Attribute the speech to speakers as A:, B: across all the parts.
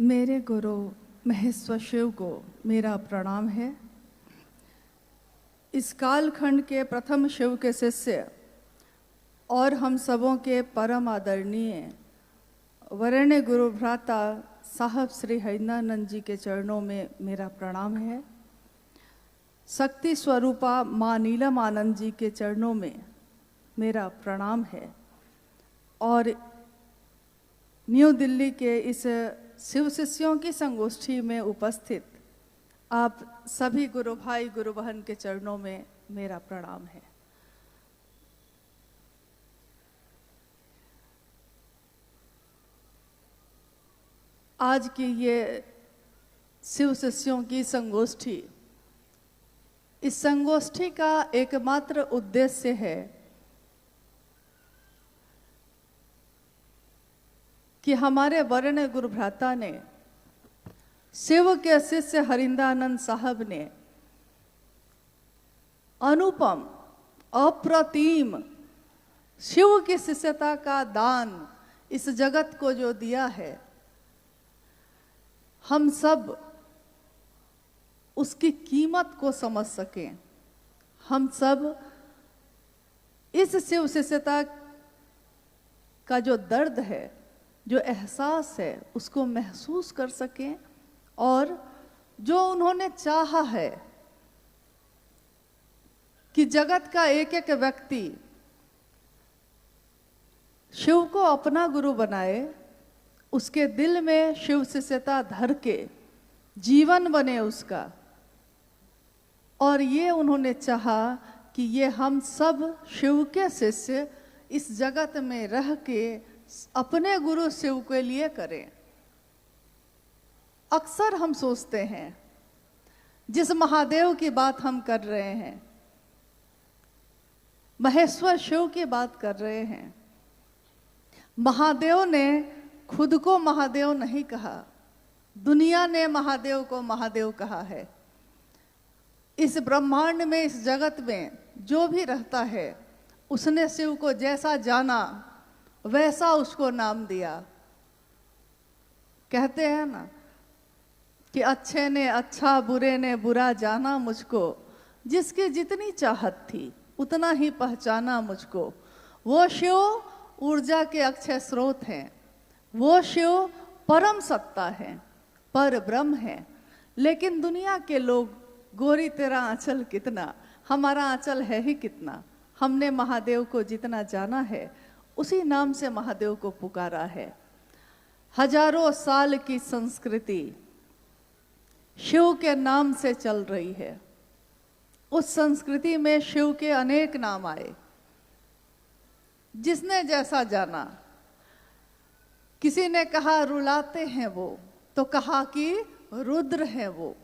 A: मेरे गुरु महेश्वर शिव को मेरा प्रणाम है। इस कालखंड के प्रथम शिव के शिष्य और हम सबों के परम आदरणीय वरेण्य गुरु भ्राता साहब श्री हरिंद्रानंद जी के चरणों में मेरा प्रणाम है। शक्ति स्वरूपा माँ नीलम आनंद जी के चरणों में मेरा प्रणाम है। और न्यू दिल्ली के इस शिव शिष्यों की संगोष्ठी में उपस्थित आप सभी गुरु भाई गुरु बहन के चरणों में मेरा प्रणाम है। आज की ये शिव शिष्यों की संगोष्ठी, इस संगोष्ठी का एकमात्र उद्देश्य है कि हमारे वरेण्य गुरु भ्राता ने, शिव के शिष्य हरिंद्रानंद साहब ने अनुपम अप्रतिम शिव की शिष्यता का दान इस जगत को जो दिया है, हम सब उसकी कीमत को समझ सकें। हम सब इस शिव शिष्यता का जो दर्द है, जो एहसास है, उसको महसूस कर सकें और जो उन्होंने चाहा है कि जगत का एक एक व्यक्ति शिव को अपना गुरु बनाए, उसके दिल में शिव शिष्यता धर के जीवन बने उसका। और ये उन्होंने चाहा कि ये हम सब शिव के शिष्य इस जगत में रह के अपने गुरु शिव के लिए करें। अक्सर हम सोचते हैं, जिस महादेव की बात हम कर रहे हैं, महेश्वर शिव की बात कर रहे हैं, महादेव ने खुद को महादेव नहीं कहा, दुनिया ने महादेव को महादेव कहा है। इस ब्रह्मांड में, इस जगत में जो भी रहता है, उसने शिव को जैसा जाना वैसा उसको नाम दिया। कहते हैं ना कि अच्छे ने अच्छा, बुरे ने बुरा जाना मुझको, जिसकी जितनी चाहत थी उतना ही पहचाना मुझको। वो शिव ऊर्जा के अक्षय स्रोत हैं, वो शिव परम सत्ता है, पर ब्रह्म है। लेकिन दुनिया के लोग, गोरी तेरा आंचल कितना, हमारा आंचल है ही कितना। हमने महादेव को जितना जाना है उसी नाम से महादेव को पुकारा है। हजारों साल की संस्कृति शिव के नाम से चल रही है। उस संस्कृति में शिव के अनेक नाम आए, जिसने जैसा जाना। किसी ने कहा रुलाते हैं वो, तो कहा कि रुद्र है वो।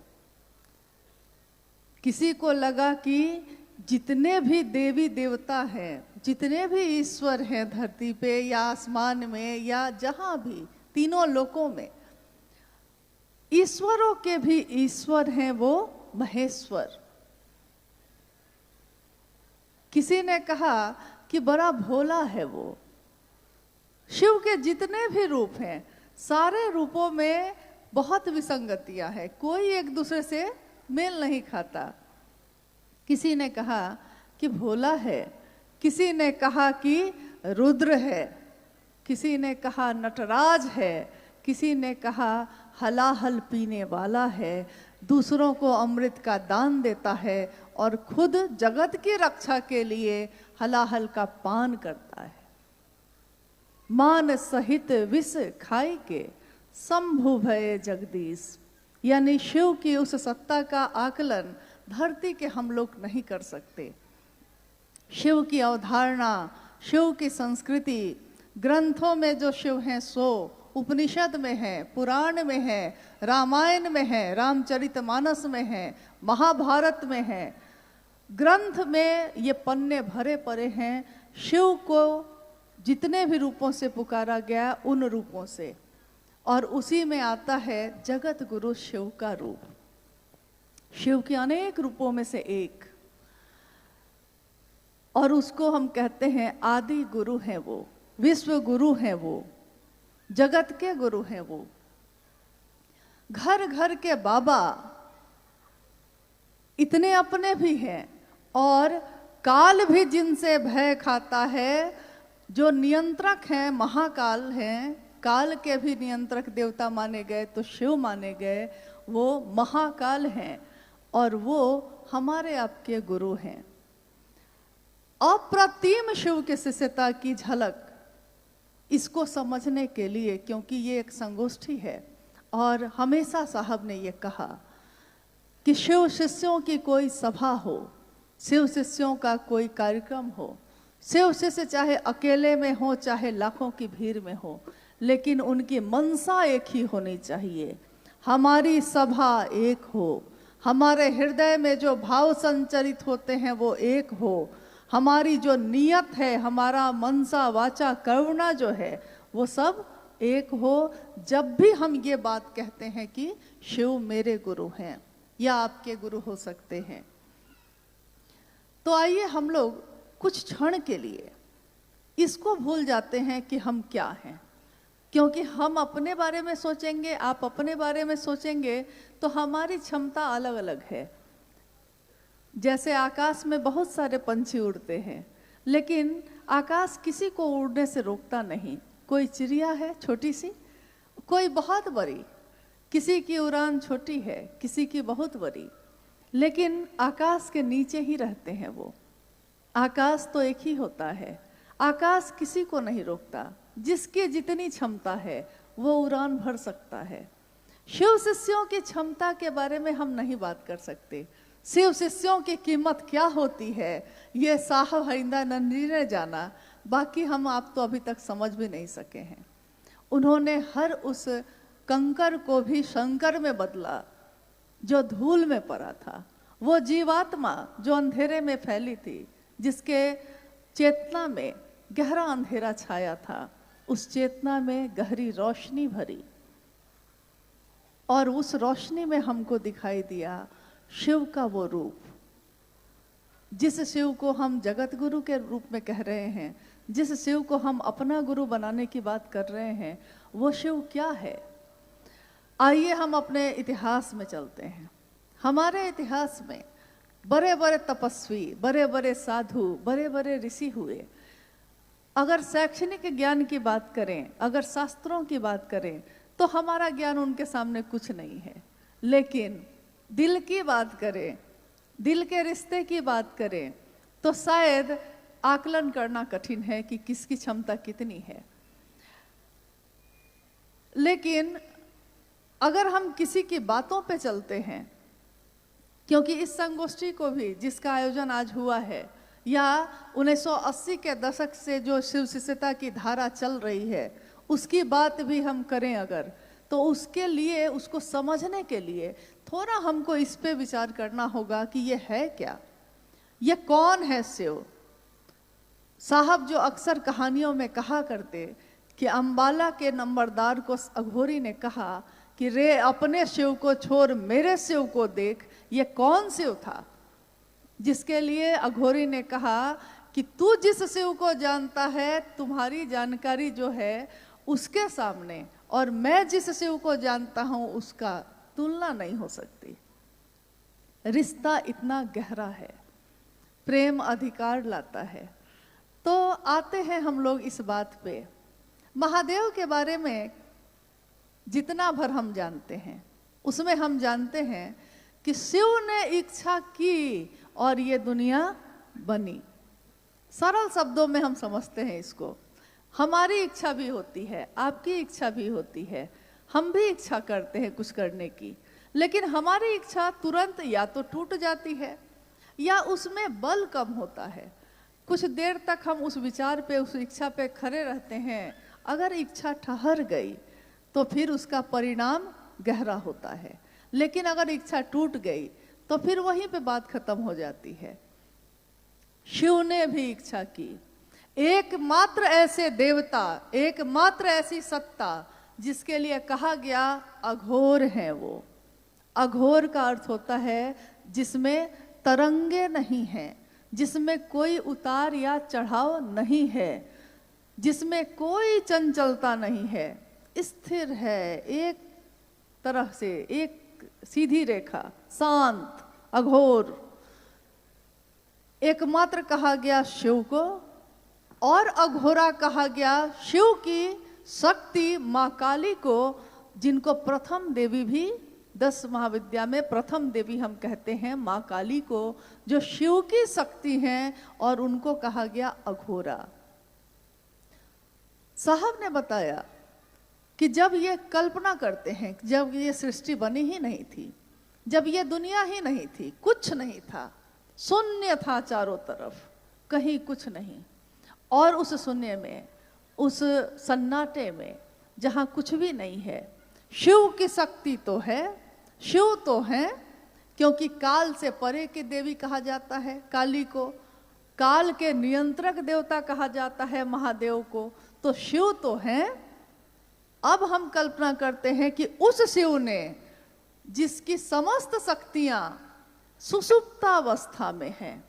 A: किसी को लगा कि जितने भी देवी देवता हैं, जितने भी ईश्वर हैं धरती पे या आसमान में या जहां भी, तीनों लोकों में, ईश्वरों के भी ईश्वर हैं वो महेश्वर। किसी ने कहा कि बड़ा भोला है वो। शिव के जितने भी रूप हैं, सारे रूपों में बहुत विसंगतियां हैं, कोई एक दूसरे से मेल नहीं खाता। किसी ने कहा कि भोला है, किसी ने कहा कि रुद्र है, किसी ने कहा नटराज है, किसी ने कहा हलाहल पीने वाला है, दूसरों को अमृत का दान देता है और खुद जगत की रक्षा के लिए हलाहल का पान करता है। मान सहित विष खाई के शंभु भये जगदीश। यानी शिव की उस सत्ता का आकलन धरती के हम लोग नहीं कर सकते। शिव की अवधारणा, शिव की संस्कृति ग्रंथों में जो शिव हैं सो उपनिषद में है, पुराण में है, रामायण में है, रामचरितमानस में है, महाभारत में है। ग्रंथ में ये पन्ने भरे पड़े हैं शिव को जितने भी रूपों से पुकारा गया, उन रूपों से। और उसी में आता है जगत गुरु शिव का रूप। शिव के अनेक रूपों में से एक, और उसको हम कहते हैं आदि गुरु हैं वो, विश्व गुरु हैं वो, जगत के गुरु हैं वो। घर घर के बाबा इतने अपने भी हैं, और काल भी जिनसे भय खाता है, जो नियंत्रक हैं, महाकाल हैं, काल के भी नियंत्रक देवता माने गए तो शिव माने गए, वो महाकाल हैं और वो हमारे आपके गुरु हैं। अप्रतिम शिव की शिष्यता की झलक इसको समझने के लिए, क्योंकि ये एक संगोष्ठी है और हमेशा साहब ने ये कहा कि शिव शिष्यों की कोई सभा हो, शिव शिष्यों का कोई कार्यक्रम हो, शिव शिष्य चाहे अकेले में हो चाहे लाखों की भीड़ में हो, लेकिन उनकी मनसा एक ही होनी चाहिए। हमारी सभा एक हो, हमारे हृदय में जो भाव संचरित होते हैं वो एक हो, हमारी जो नियत है, हमारा मनसा वाचा करुणा जो है वो सब एक हो। जब भी हम ये बात कहते हैं कि शिव मेरे गुरु हैं या आपके गुरु हो सकते हैं, तो आइए हम लोग कुछ क्षण के लिए इसको भूल जाते हैं कि हम क्या हैं, क्योंकि हम अपने बारे में सोचेंगे, आप अपने बारे में सोचेंगे तो हमारी क्षमता अलग अलग है। जैसे आकाश में बहुत सारे पंछी उड़ते हैं, लेकिन आकाश किसी को उड़ने से रोकता नहीं। कोई चिड़िया है छोटी सी, कोई बहुत बड़ी, किसी की उड़ान छोटी है, किसी की बहुत बड़ी, लेकिन आकाश के नीचे ही रहते हैं वो। आकाश तो एक ही होता है, आकाश किसी को नहीं रोकता, जिसकी जितनी क्षमता है वो उड़ान भर सकता है। शिव शिष्यों की क्षमता के बारे में हम नहीं बात कर सकते। शिव शिष्यों की कीमत क्या होती है ये साहब हरिंदानंद जी ने जाना, बाकी हम आप तो अभी तक समझ भी नहीं सके हैं। उन्होंने हर उस कंकर को भी शंकर में बदला जो धूल में पड़ा था। वो जीवात्मा जो अंधेरे में फैली थी, जिसके चेतना में गहरा अंधेरा छाया था, उस चेतना में गहरी रोशनी भरी, और उस रोशनी में हमको दिखाई दिया शिव का वो रूप। जिस शिव को हम जगत गुरु के रूप में कह रहे हैं, जिस शिव को हम अपना गुरु बनाने की बात कर रहे हैं, वो शिव क्या है? आइए हम अपने इतिहास में चलते हैं। हमारे इतिहास में बड़े बड़े तपस्वी, बड़े बड़े साधु, बड़े बड़े ऋषि हुए। अगर शैक्षणिक ज्ञान की बात करें, अगर शास्त्रों की बात करें, तो हमारा ज्ञान उनके सामने कुछ नहीं है। लेकिन दिल की बात करें, दिल के रिश्ते की बात करें, तो शायद आकलन करना कठिन है कि किसकी क्षमता कितनी है। लेकिन अगर हम किसी की बातों पे चलते हैं, क्योंकि इस संगोष्ठी को भी जिसका आयोजन आज हुआ है, या 1980 के दशक से जो शिव शिष्यता की धारा चल रही है, उसकी बात भी हम करें अगर, तो उसके लिए, उसको समझने के लिए थोड़ा हमको इस पे विचार करना होगा कि ये है क्या, ये कौन है शिव। साहब जो अक्सर कहानियों में कहा करते कि अंबाला के नंबरदार को अघोरी ने कहा कि रे अपने शिव को छोड़ मेरे शिव को देख, ये कौन शिव था? जिसके लिए अघोरी ने कहा कि तू जिस शिव को जानता है, तुम्हारी जानकारी जो है उसके सामने और मैं जिस शिव को जानता हूं उसका तुलना नहीं हो सकती। रिश्ता इतना गहरा है, प्रेम अधिकार लाता है। तो आते हैं हम लोग इस बात पे, महादेव के बारे में जितना भर हम जानते हैं उसमें हम जानते हैं कि शिव ने इच्छा की और ये दुनिया बनी। सरल शब्दों में हम समझते हैं इसको। हमारी इच्छा भी होती है, आपकी इच्छा भी होती है, हम भी इच्छा करते हैं कुछ करने की, लेकिन हमारी इच्छा तुरंत या तो टूट जाती है या उसमें बल कम होता है। कुछ देर तक हम उस विचार पे, उस इच्छा पे खड़े रहते हैं। अगर इच्छा ठहर गई तो फिर उसका परिणाम गहरा होता है, लेकिन अगर इच्छा टूट गई तो फिर वहीं पे बात खत्म हो जाती है। शिव ने भी इच्छा की। एकमात्र ऐसे देवता, एकमात्र ऐसी सत्ता जिसके लिए कहा गया अघोर है वो। अघोर का अर्थ होता है जिसमें तरंगे नहीं हैं, जिसमें कोई उतार या चढ़ाव नहीं है, जिसमें कोई चंचलता नहीं है, स्थिर है, एक तरह से, एक सीधी रेखा, शांत, अघोर, एकमात्र कहा गया शिव को, और अघोरा कहा गया शिव की शक्ति माँ काली को, जिनको प्रथम देवी भी 10 महाविद्या में प्रथम देवी हम कहते हैं माँ काली को, जो शिव की शक्ति हैं, और उनको कहा गया अघोरा। साहब ने बताया कि जब ये कल्पना करते हैं, जब ये सृष्टि बनी ही नहीं थी, जब ये दुनिया ही नहीं थी, कुछ नहीं था, शून्य था चारों तरफ, कहीं कुछ नहीं, और उस शून्य में, उस सन्नाटे में जहाँ कुछ भी नहीं है, शिव की शक्ति तो है, शिव तो है, क्योंकि काल से परे की देवी कहा जाता है काली को, काल के नियंत्रक देवता कहा जाता है महादेव को, तो शिव तो है। अब हम कल्पना करते हैं कि उस शिव ने, जिसकी समस्त शक्तियां सुषुप्तावस्था में हैं,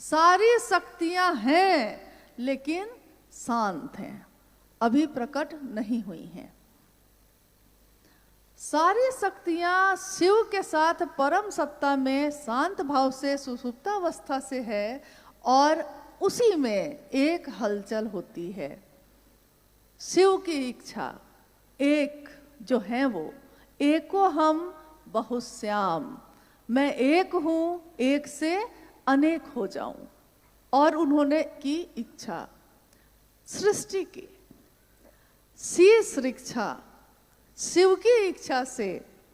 A: सारी शक्तियां हैं लेकिन शांत हैं, अभी प्रकट नहीं हुई हैं। सारी शक्तियां शिव के साथ परम सत्ता में शांत भाव से सुषुप्तावस्था से है, और उसी में एक हलचल होती है, शिव की इच्छा, एक जो है वो, एको हम बहुश्याम, मैं एक हूं, एक से अनेक हो जाऊं, और उन्होंने की इच्छा सृष्टि की, शीश इच्छा, शिव की इच्छा से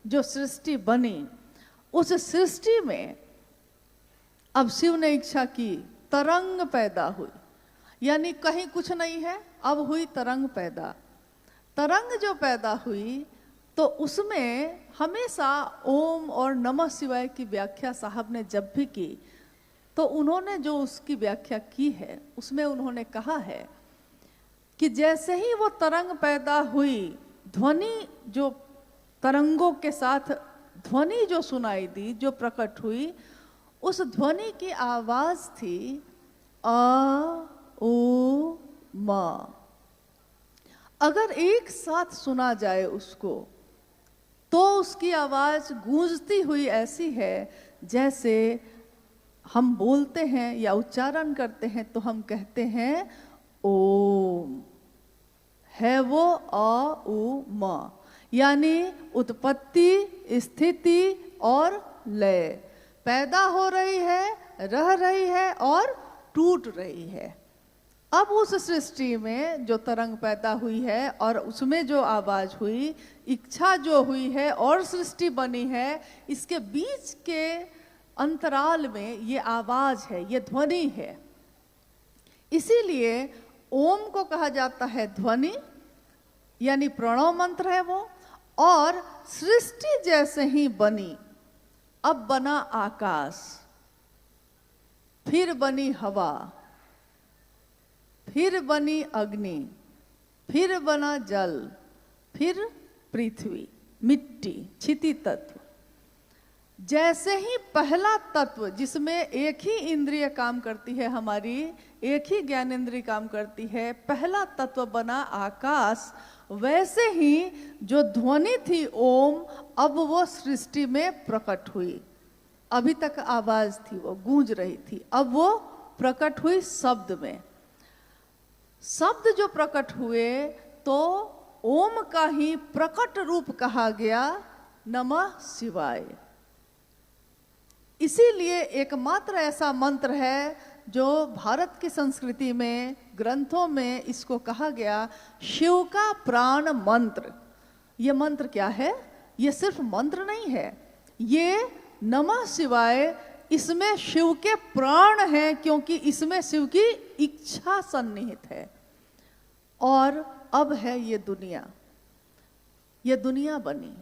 A: जो सृष्टि बनी, उस सृष्टि में अब शिव ने इच्छा की, तरंग पैदा हुई, यानी कहीं कुछ नहीं है, अब हुई तरंग पैदा। तरंग जो पैदा हुई तो उसमें हमेशा ओम और नमः शिवाय की व्याख्या साहब ने जब भी की, तो उन्होंने जो उसकी व्याख्या की है उसमें उन्होंने कहा है कि जैसे ही वो तरंग पैदा हुई, ध्वनि जो तरंगों के साथ ध्वनि जो सुनाई दी, जो प्रकट हुई, उस ध्वनि की आवाज थी आ ओ मा। अगर एक साथ सुना जाए उसको, तो उसकी आवाज गूंजती हुई ऐसी है जैसे हम बोलते हैं या उच्चारण करते हैं तो हम कहते हैं ओम, है वो आ उ मा, यानी उत्पत्ति, स्थिति और लय, पैदा हो रही है, रह रही है और टूट रही है। अब उस सृष्टि में जो तरंग पैदा हुई है और उसमें जो आवाज हुई, इच्छा जो हुई है और सृष्टि बनी है, इसके बीच के अंतराल में ये आवाज है, ये ध्वनि है। इसीलिए ओम को कहा जाता है ध्वनि, यानी प्रणव मंत्र है वो। और सृष्टि जैसे ही बनी, अब बना आकाश, फिर बनी हवा, फिर बनी अग्नि, फिर बना जल, फिर पृथ्वी, मिट्टी, क्षिति तत्व। जैसे ही पहला तत्व, जिसमें एक ही इंद्रिय काम करती है हमारी, एक ही ज्ञानेंद्रिय काम करती है, पहला तत्व बना आकाश, वैसे ही जो ध्वनि थी ओम, अब वो सृष्टि में प्रकट हुई। अभी तक आवाज थी, वो गूंज रही थी, अब वो प्रकट हुई शब्द में। शब्द जो प्रकट हुए तो ओम का ही प्रकट रूप कहा गया नमः शिवाय। इसीलिए एकमात्र ऐसा मंत्र है जो भारत की संस्कृति में, ग्रंथों में इसको कहा गया शिव का प्राण मंत्र। ये मंत्र क्या है? ये सिर्फ मंत्र नहीं है, ये नमः शिवाय, इसमें शिव के प्राण हैं, क्योंकि इसमें शिव की इच्छा सन्निहित है। और अब है ये दुनिया बनी,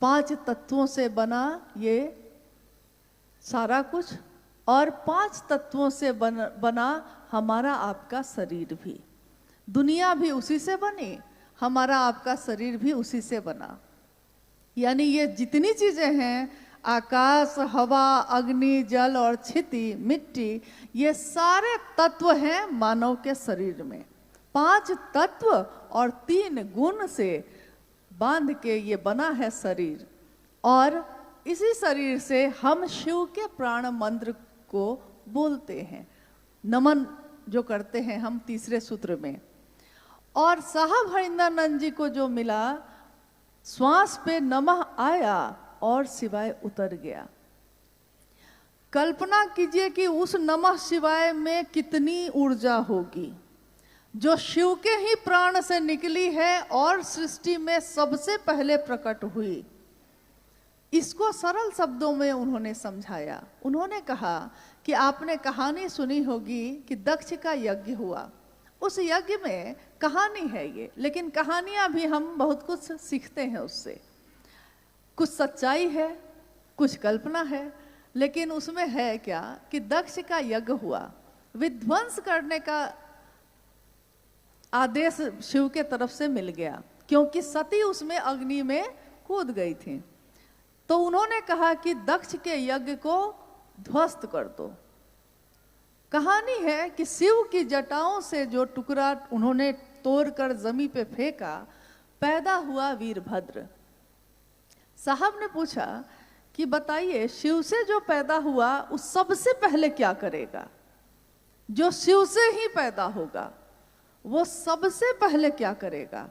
A: 5 तत्वों से बना ये सारा कुछ, और 5 तत्वों से बना हमारा आपका शरीर भी। दुनिया भी उसी से बनी, हमारा आपका शरीर भी उसी से बना। यानी ये जितनी चीजें हैं, आकाश, हवा, अग्नि, जल और क्षिति, मिट्टी, ये सारे तत्व हैं मानव के शरीर में। 5 तत्व और 3 गुण से बांध के ये बना है शरीर, और इसी शरीर से हम शिव के प्राण मंत्र को बोलते हैं, नमन जो करते हैं हम तीसरे सूत्र में। और साहब हरिंद्रानंद जी को जो मिला, श्वास पे नमः आया और शिवाय उतर गया। कल्पना कीजिए कि उस नमः शिवाय में कितनी ऊर्जा होगी, जो शिव के ही प्राण से निकली है और सृष्टि में सबसे पहले प्रकट हुई। इसको सरल शब्दों में उन्होंने समझाया। उन्होंने कहा कि आपने कहानी सुनी होगी कि दक्ष का यज्ञ हुआ। उस यज्ञ में कहानी है ये, लेकिन कहानियां भी हम बहुत कुछ सीखते हैं उससे। कुछ सच्चाई है, कुछ कल्पना है, लेकिन उसमें है क्या कि दक्ष का यज्ञ हुआ, विध्वंस करने का आदेश शिव के तरफ से मिल गया, क्योंकि सती उसमें अग्नि में कूद गई थी। तो उन्होंने कहा कि दक्ष के यज्ञ को ध्वस्त कर दो। कहानी है कि शिव की जटाओं से जो टुकड़ा उन्होंने तोड़कर जमीन पे फेंका, पैदा हुआ वीरभद्र। साहब ने पूछा कि बताइए, शिव से जो पैदा हुआ उस सबसे पहले क्या करेगा? जो शिव से ही पैदा होगा वो सबसे पहले क्या करेगा?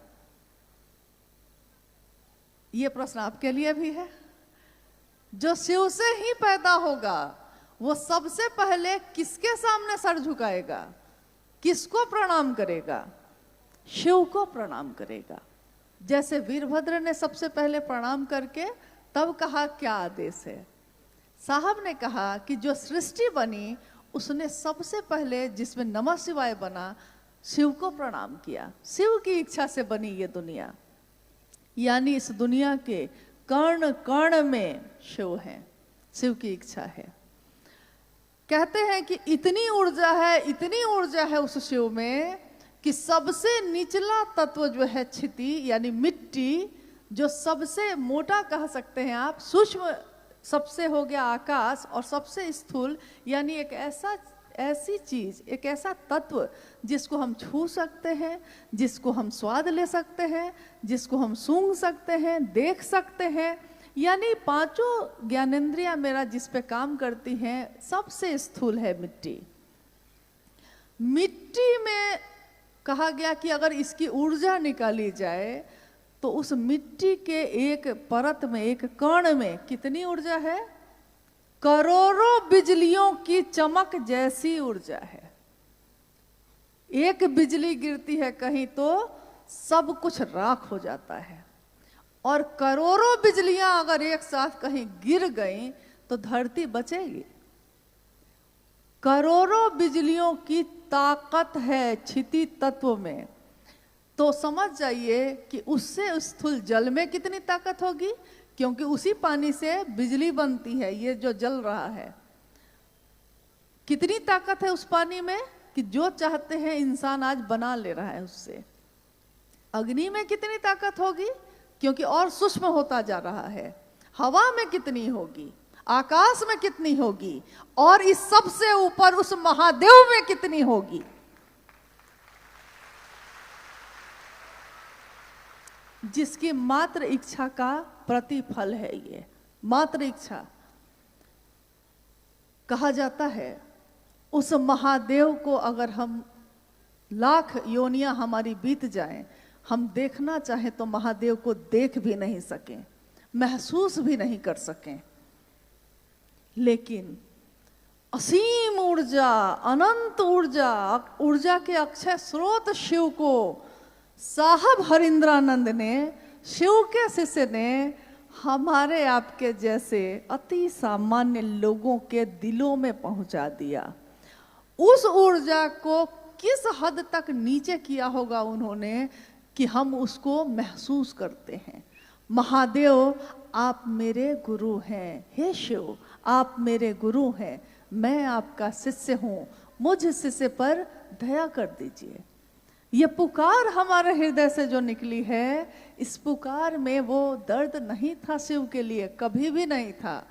A: ये प्रश्न आपके लिए भी है। जो शिव से ही पैदा होगा वो सबसे पहले किसके सामने सर झुकाएगा? किसको प्रणाम करेगा? शिव को प्रणाम करेगा। जैसे वीरभद्र ने सबसे पहले प्रणाम करके तब कहा क्या आदेश है। साहब ने कहा कि जो सृष्टि बनी उसने सबसे पहले, जिसमें नमः शिवाय बना, शिव को प्रणाम किया। शिव की इच्छा से बनी ये दुनिया, यानी इस दुनिया के कर्ण कर्ण में शिव है, शिव की इच्छा है। कहते हैं कि इतनी ऊर्जा है, इतनी ऊर्जा है उस शिव में कि सबसे निचला तत्व जो है क्षिति यानी मिट्टी, जो सबसे मोटा कह सकते हैं आप, सूक्ष्म सबसे हो गया आकाश, और सबसे स्थूल यानी एक ऐसी चीज, एक ऐसा तत्व जिसको हम छू सकते हैं, जिसको हम स्वाद ले सकते हैं, जिसको हम सूंघ सकते हैं, देख सकते हैं, यानी पांचों ज्ञानेंद्रियां मेरा जिस पे काम करती हैं, सबसे स्थूल है मिट्टी। मिट्टी में कहा गया कि अगर इसकी ऊर्जा निकाली जाए तो उस मिट्टी के एक परत में, एक कण में कितनी ऊर्जा है? करोड़ों बिजलियों की चमक जैसी ऊर्जा है। एक बिजली गिरती है कहीं तो सब कुछ राख हो जाता है, और करोड़ों बिजलियां अगर एक साथ कहीं गिर गई तो धरती बचेगी। करोड़ों बिजलियों की ताकत है क्षिति तत्व में, तो समझ जाइए कि उससे स्थूल जल में कितनी ताकत होगी, क्योंकि उसी पानी से बिजली बनती है। ये जो जल रहा है, कितनी ताकत है उस पानी में कि जो चाहते हैं इंसान आज बना ले रहा है उससे। अग्नि में कितनी ताकत होगी, क्योंकि और सूक्ष्म होता जा रहा है। हवा में कितनी होगी, आकाश में कितनी होगी, और इस सबसे ऊपर उस महादेव में कितनी होगी। जिसकी मात्र इच्छा का प्रतिफल है ये, मात्र इच्छा। कहा जाता है उस महादेव को अगर हम लाख योनियां हमारी बीत जाएं, हम देखना चाहें तो महादेव को देख भी नहीं सकें, महसूस भी नहीं कर सकें। लेकिन असीम ऊर्जा, अनंत ऊर्जा, ऊर्जा के अक्षय स्रोत शिव को साहब हरिंद्रानंद ने, शिव के शिष्य ने, हमारे आपके जैसे अति सामान्य लोगों के दिलों में पहुंचा दिया। उस ऊर्जा को किस हद तक नीचे किया होगा उन्होंने कि हम उसको महसूस करते हैं। महादेव आप मेरे गुरु हैं, हे शिव आप मेरे गुरु हैं, मैं आपका शिष्य हूं, मुझ शिष्य पर दया कर दीजिए। ये पुकार हमारे हृदय से जो निकली है, इस पुकार में वो दर्द नहीं था शिव के लिए, कभी भी नहीं था।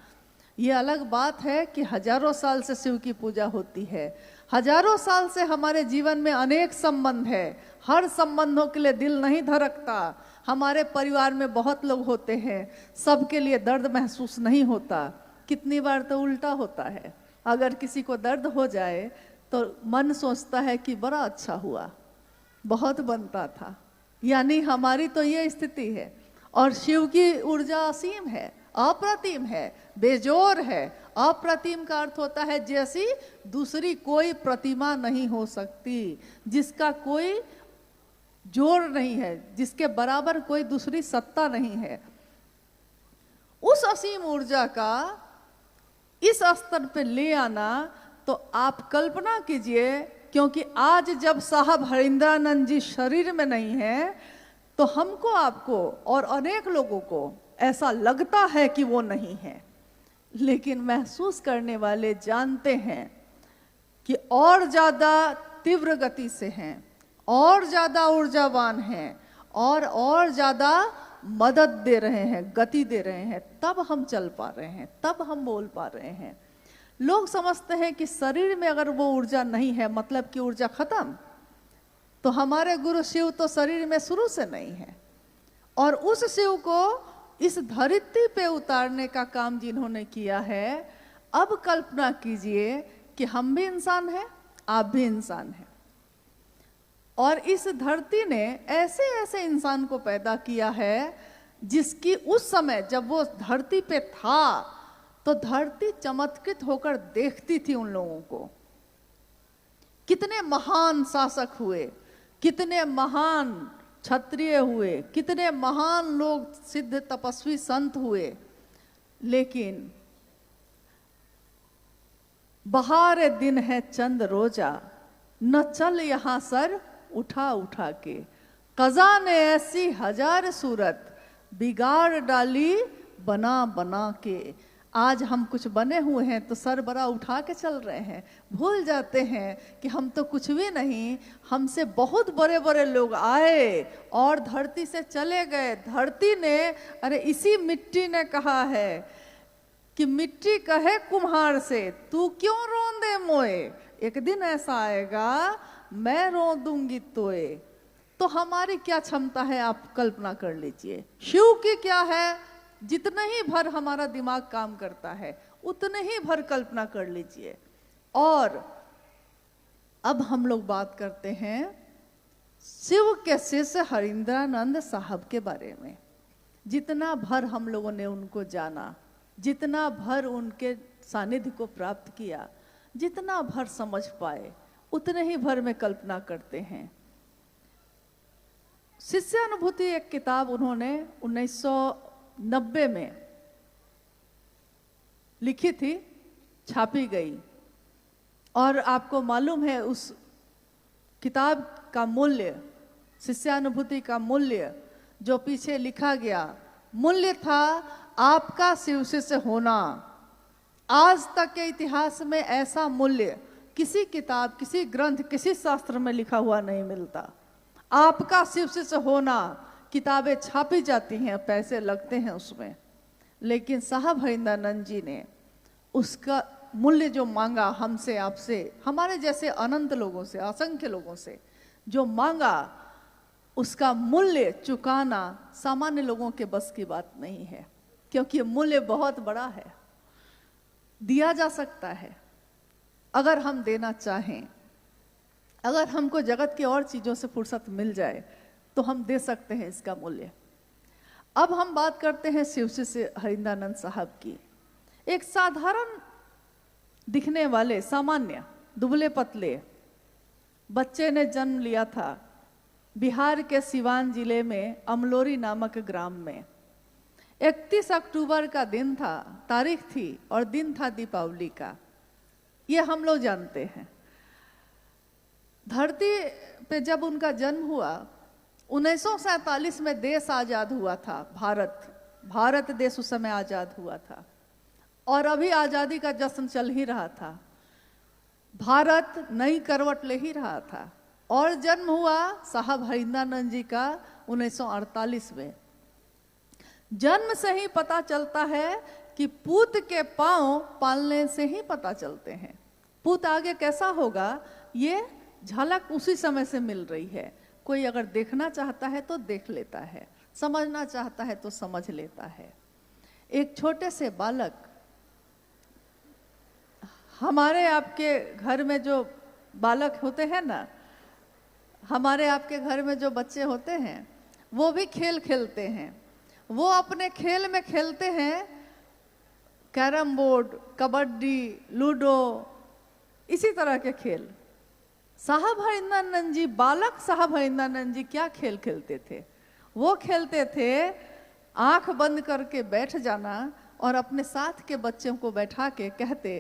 A: ये अलग बात है कि हजारों साल से शिव की पूजा होती है, हजारों साल से हमारे जीवन में अनेक संबंध है, हर संबंधों के लिए दिल नहीं धड़कता। हमारे परिवार में बहुत लोग होते हैं, सबके लिए दर्द महसूस नहीं होता। कितनी बार तो उल्टा होता है, अगर किसी को दर्द हो जाए तो मन सोचता है कि बड़ा अच्छा हुआ, बहुत बनता था। यानी हमारी तो ये स्थिति है। और शिव की ऊर्जा असीम है, अप्रतिम है, बेजोर है। अप्रतिम का अर्थ होता है जैसी दूसरी कोई प्रतिमा नहीं हो सकती, जिसका कोई जोर नहीं है, जिसके बराबर कोई दूसरी सत्ता नहीं है। उस असीम ऊर्जा का इस स्तर पे ले आना, तो आप कल्पना कीजिए, क्योंकि आज जब साहब हरिंद्रानंद जी शरीर में नहीं है, तो हमको, आपको और अनेक लोगों को ऐसा लगता है कि वो नहीं है, लेकिन महसूस करने वाले जानते हैं कि और ज्यादा तीव्र गति से हैं, और ज्यादा ऊर्जावान हैं, और ज्यादा मदद दे रहे हैं, गति दे रहे हैं, तब हम चल पा रहे हैं, तब हम बोल पा रहे हैं। लोग समझते हैं कि शरीर में अगर वो ऊर्जा नहीं है मतलब कि ऊर्जा खत्म। तो हमारे गुरु शिव तो शरीर में शुरू से नहीं है, और उस शिव को इस धरती पे उतारने का काम जिन्होंने किया है, अब कल्पना कीजिए कि हम भी इंसान हैं, आप भी इंसान हैं, और इस धरती ने ऐसे ऐसे इंसान को पैदा किया है जिसकी उस समय जब वो धरती पे था तो धरती चमत्कृत होकर देखती थी उन लोगों को। कितने महान शासक हुए, कितने महान क्षत्रिय हुए, कितने महान लोग सिद्ध तपस्वी संत हुए, लेकिन बहार दिन है चंद रोजा, न चल यहां सर उठा उठा के। कज़ा ने ऐसी हजार सूरत, बिगाड़ डाली बना बना के। आज हम कुछ बने हुए हैं तो सर बड़ा उठा के चल रहे हैं, भूल जाते हैं कि हम तो कुछ भी नहीं, हमसे बहुत बड़े बड़े लोग आए और धरती से चले गए। धरती ने, अरे इसी मिट्टी ने कहा है कि मिट्टी कहे कुम्हार से, तू क्यों रोंदे मोए, एक दिन ऐसा आएगा मैं रो दूंगी तोए। तो हमारी क्या क्षमता है आप कल्पना कर लीजिए। शिव की क्या है, जितने ही भर हमारा दिमाग काम करता है उतने ही भर कल्पना कर लीजिए। और अब हम लोग बात करते हैं शिव के शिष्य हरिंद्रानंद साहब के बारे में। जितना भर हम लोगों ने उनको जाना, जितना भर उनके सानिध्य को प्राप्त किया, जितना भर समझ पाए, उतने ही भर में कल्पना करते हैं। शिष्यानुभूति एक किताब उन्होंने 1990 में लिखी थी, छापी गई, और आपको मालूम है उस किताब का मूल्य, शिष्यानुभूति का मूल्य जो पीछे लिखा गया, मूल्य था आपका शिव शिष्य होना। आज तक के इतिहास में ऐसा मूल्य किसी किताब, किसी ग्रंथ, किसी शास्त्र में लिखा हुआ नहीं मिलता। आपका शिव शिष्य होना, किताबें छापी जाती हैं, पैसे लगते हैं उसमें, लेकिन साहब हरिंद्रानंद जी ने उसका मूल्य जो मांगा हमसे, आपसे, हमारे जैसे अनंत लोगों से, असंख्य लोगों से जो मांगा, उसका मूल्य चुकाना सामान्य लोगों के बस की बात नहीं है, क्योंकि मूल्य बहुत बड़ा है। दिया जा सकता है अगर हम देना चाहें, अगर हमको जगत की और चीजों से फुर्सत मिल जाए तो हम दे सकते हैं इसका मूल्य। अब हम बात करते हैं शिव शिष्य हरिंद्रानंद साहब की। एक साधारण दिखने वाले, सामान्य, दुबले पतले बच्चे ने जन्म लिया था बिहार के सिवान जिले में अमलोरी नामक ग्राम में। 31 अक्टूबर का दिन था, तारीख थी, और दिन था दीपावली का। ये हम लोग जानते हैं। धरती पे जब उनका जन्म हुआ, 1947 में देश आजाद हुआ था। भारत देश उस समय आजाद हुआ था, और अभी आजादी का जश्न चल ही रहा था। भारत नई करवट ले ही रहा था, और जन्म हुआ साहब हरिंद्रानंद जी का 1948 में। जन्म से ही पता चलता है कि पूत के पांव पालने से ही पता चलते हैं। पूत आगे कैसा होगा ये झलक उसी समय से मिल रही है। कोई अगर देखना चाहता है तो देख लेता है, समझना चाहता है तो समझ लेता है। एक छोटे से बालक, हमारे आपके घर में जो बालक होते हैं ना, हमारे आपके घर में जो बच्चे होते हैं वो भी खेल खेलते हैं। वो अपने खेल में खेलते हैं कैरम बोर्ड, कबड्डी, लूडो, इसी तरह के खेल। साहब हरिंद्रानंद जी, बालक साहब हरिंद्रानंद जी क्या खेल खेलते थे? वो खेलते थे आंख बंद करके बैठ जाना और अपने साथ के बच्चों को बैठा के कहते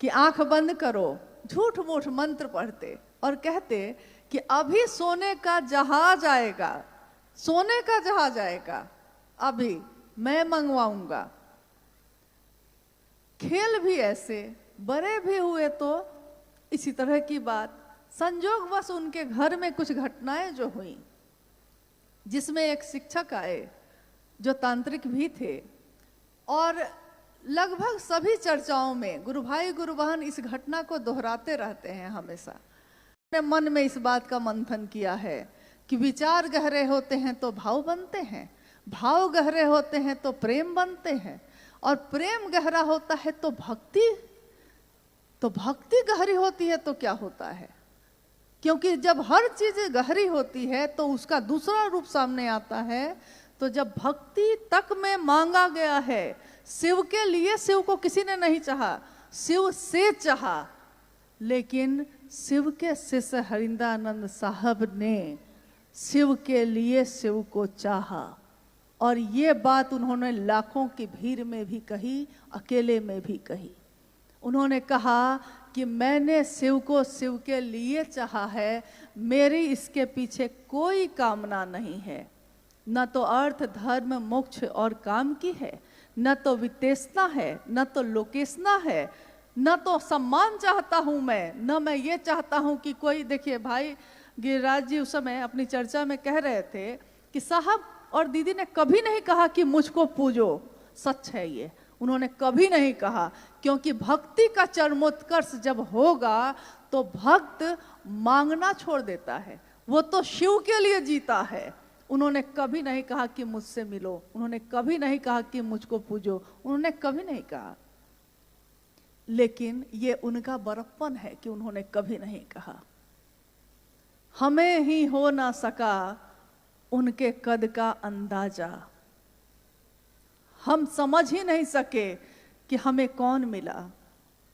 A: कि आंख बंद करो, झूठ मूठ मंत्र पढ़ते और कहते कि अभी सोने का जहाज आएगा, सोने का जहाज आएगा, अभी मैं मंगवाऊंगा। खेल भी ऐसे, बड़े भी हुए तो इसी तरह की बात। संजोगवश उनके घर में कुछ घटनाएं जो हुई, जिसमें एक शिक्षक आए जो तांत्रिक भी थे, और लगभग सभी चर्चाओं में गुरु भाई गुरु बहन इस घटना को दोहराते रहते हैं हमेशा। अपने मन में इस बात का मंथन किया है कि विचार गहरे होते हैं तो भाव बनते हैं, भाव गहरे होते हैं तो प्रेम बनते हैं, और प्रेम गहरा होता है तो भक्ति गहरी होती है तो क्या होता है? क्योंकि जब हर चीज गहरी होती है तो उसका दूसरा रूप सामने आता है। तो जब भक्ति तक में मांगा गया है, शिव के लिए शिव को किसी ने नहीं चाहा, शिव से चाहा, लेकिन शिव के शिष्य हरिंद्रानंद साहब ने शिव के लिए शिव को चाहा। और ये बात उन्होंने लाखों की भीड़ में भी कही, अकेले में भी कही। उन्होंने कहा कि मैंने शिव को शिव के लिए चाहा है, मेरी इसके पीछे कोई कामना नहीं है। न तो अर्थ धर्म मोक्ष और काम की है, न तो वितेशना है, न तो लोकेशना है, न तो सम्मान चाहता हूं मैं, न मैं ये चाहता हूं कि कोई। देखिए भाई गिरिराज जी उस समय अपनी चर्चा में कह रहे थे कि साहब और दीदी ने कभी नहीं कहा कि मुझको पूजो। सच है ये, उन्होंने कभी नहीं कहा, क्योंकि भक्ति का चरमोत्कर्ष जब होगा तो भक्त मांगना छोड़ देता है, वो तो शिव के लिए जीता है। उन्होंने कभी नहीं कहा कि मुझसे मिलो, उन्होंने कभी नहीं कहा कि मुझको पूजो, उन्होंने कभी नहीं कहा। लेकिन ये उनका बड़प्पन है कि उन्होंने कभी नहीं कहा। हमें ही हो ना सका उनके कद का अंदाजा, हम समझ ही नहीं सके कि हमें कौन मिला,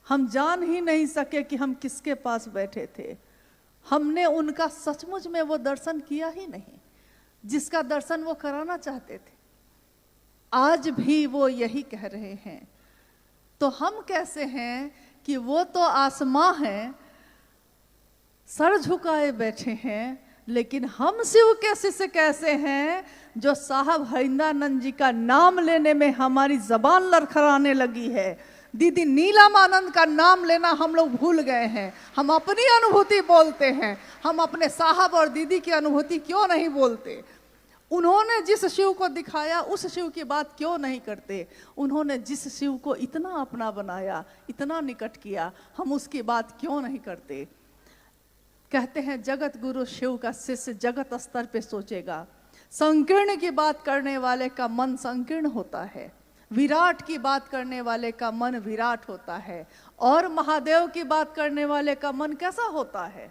A: हम जान ही नहीं सके कि हम किसके पास बैठे थे। हमने उनका सचमुच में वो दर्शन किया ही नहीं जिसका दर्शन वो कराना चाहते थे। आज भी वो यही कह रहे हैं। तो हम कैसे हैं कि वो तो आसमां हैं, सर झुकाए बैठे हैं, लेकिन हम शिव के शिष्य कैसे हैं जो साहब हरिंद्रानंद जी का नाम लेने में हमारी जबान लड़खड़ाने लगी है। दीदी नीलमानंद का नाम लेना हम लोग भूल गए हैं। हम अपनी अनुभूति बोलते हैं, हम अपने साहब और दीदी की अनुभूति क्यों नहीं बोलते? उन्होंने जिस शिव को दिखाया उस शिव की बात क्यों नहीं करते? उन्होंने जिस शिव को इतना अपना बनाया, इतना निकट किया, हम उसकी बात क्यों नहीं करते? कहते हैं जगत गुरु शिव का शिष्य जगत स्तर पे सोचेगा। संकीर्ण की बात करने वाले का मन संकीर्ण होता है, विराट की बात करने वाले का मन विराट होता है, और महादेव की बात करने वाले का मन कैसा होता है?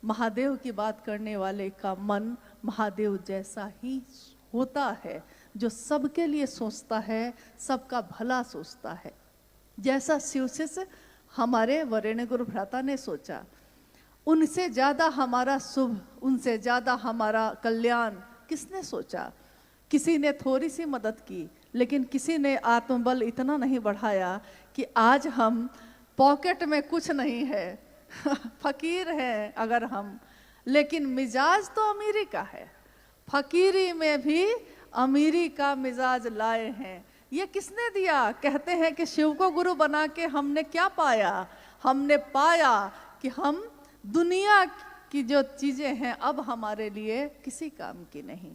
A: महादेव की बात करने वाले का मन महादेव जैसा ही होता है, जो सबके लिए सोचता है, सबका भला सोचता है। जैसा शिव शिष्य हमारे वरेण्य गुरु भ्राता ने सोचा, उनसे ज्यादा हमारा शुभ, उनसे ज्यादा हमारा कल्याण किसने सोचा? किसी ने थोड़ी सी मदद की, लेकिन किसी ने आत्मबल इतना नहीं बढ़ाया कि आज हम पॉकेट में कुछ नहीं है फकीर है अगर हम, लेकिन मिजाज तो अमीरी का है। फकीरी में भी अमीरी का मिजाज लाए हैं। ये किसने दिया? कहते हैं कि शिव को गुरु बना के हमने क्या पाया? हमने पाया कि हम दुनिया की जो चीजें हैं अब हमारे लिए किसी काम की नहीं।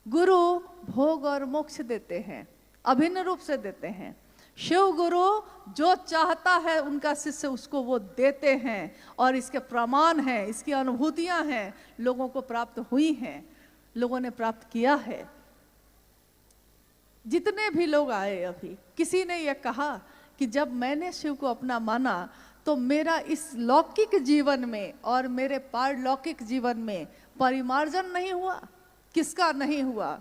A: गुरु भोग और मोक्ष देते हैं, अभिन्न रूप से देते हैं। शिव गुरु जो चाहता है उनका शिष्य उसको वो देते हैं, और इसके प्रमाण हैं, इसकी अनुभूतियां हैं, लोगों को प्राप्त हुई हैं, लोगों ने प्राप्त किया है। जितने भी लोग आए अभी, किसी ने यह कहा कि जब मैंने शिव को अपना माना तो मेरा इस लौकिक जीवन में और मेरे पारलौकिक जीवन में परिमार्जन नहीं हुआ। किसका नहीं हुआ?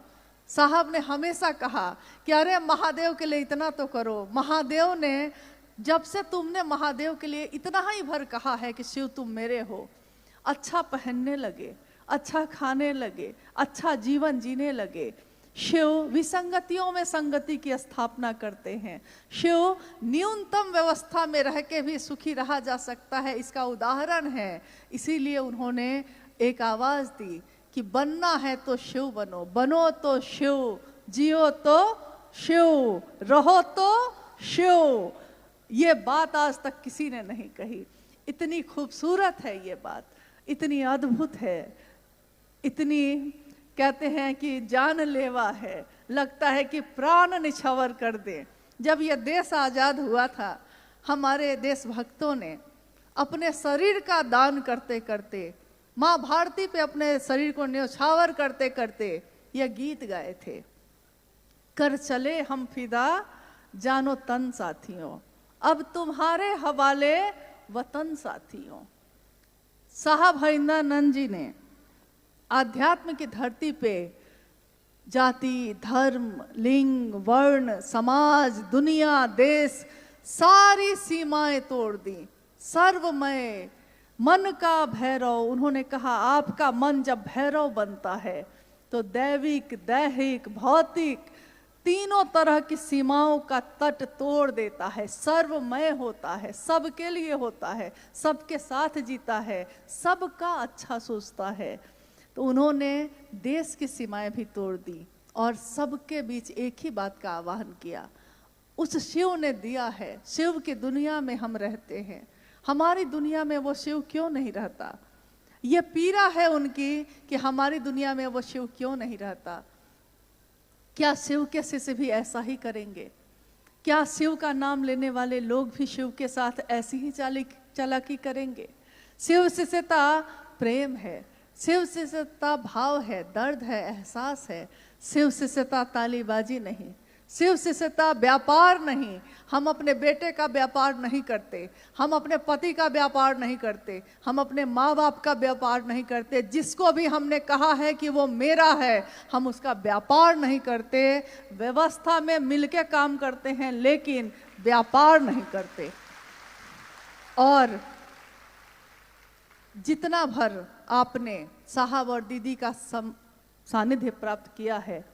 A: साहब ने हमेशा कहा कि अरे महादेव के लिए इतना तो करो। महादेव ने, जब से तुमने महादेव के लिए इतना ही भर कहा है कि शिव तुम मेरे हो, अच्छा पहनने लगे, अच्छा खाने लगे, अच्छा जीवन जीने लगे। शिव विसंगतियों में संगति की स्थापना करते हैं। शिव न्यूनतम व्यवस्था में रह के भी सुखी रहा जा सकता है, इसका उदाहरण है। इसीलिए उन्होंने एक आवाज दी कि बनना है तो शिव बनो, बनो तो शिव, जियो तो शिव, रहो तो शिव। ये बात आज तक किसी ने नहीं कही। इतनी खूबसूरत है ये बात, इतनी अद्भुत है, इतनी कहते हैं कि जानलेवा है, लगता है कि प्राण निछावर कर दे। जब यह देश आजाद हुआ था, हमारे देशभक्तों ने अपने शरीर का दान करते करते, माँ भारती पे अपने शरीर को न्यौछावर करते करते यह गीत गाए थे, कर चले हम फिदा जानो तन साथियों, अब तुम्हारे हवाले वतन साथियों। साहब हरिंद्रानंद जी ने आध्यात्म की धरती पे जाति, धर्म, लिंग, वर्ण, समाज, दुनिया, देश, सारी सीमाएं तोड़ दी। सर्वमय मन का भैरव, उन्होंने कहा आपका मन जब भैरव बनता है तो दैविक, दैहिक, भौतिक तीनों तरह की सीमाओं का तट तोड़ देता है, सर्वमय होता है, सबके लिए होता है, सबके साथ जीता है, सबका अच्छा सोचता है। तो उन्होंने देश की सीमाएं भी तोड़ दी और सबके बीच एक ही बात का आह्वान किया। उस शिव ने दिया है, शिव की दुनिया में हम रहते हैं, हमारी दुनिया में वो शिव क्यों नहीं रहता? ये पीड़ा है उनकी कि हमारी दुनिया में वो शिव क्यों नहीं रहता। क्या शिव के शिष्य भी ऐसा ही करेंगे? क्या शिव का नाम लेने वाले लोग भी शिव के साथ ऐसी ही चालाकी करेंगे? शिव शिष्यता प्रेम है, शिव शिष्यता भाव है, दर्द है, एहसास है। शिव शिष्यता तालीबाजी नहीं, शिव शिष्यता व्यापार नहीं। हम अपने बेटे का व्यापार नहीं करते, हम अपने पति का व्यापार नहीं करते, हम अपने माँ बाप का व्यापार नहीं करते। जिसको भी हमने कहा है कि वो मेरा है, हम उसका व्यापार नहीं करते। व्यवस्था में मिलके काम करते हैं लेकिन व्यापार नहीं करते। और जितना भर आपने साहब और दीदी का सानिध्य प्राप्त किया है,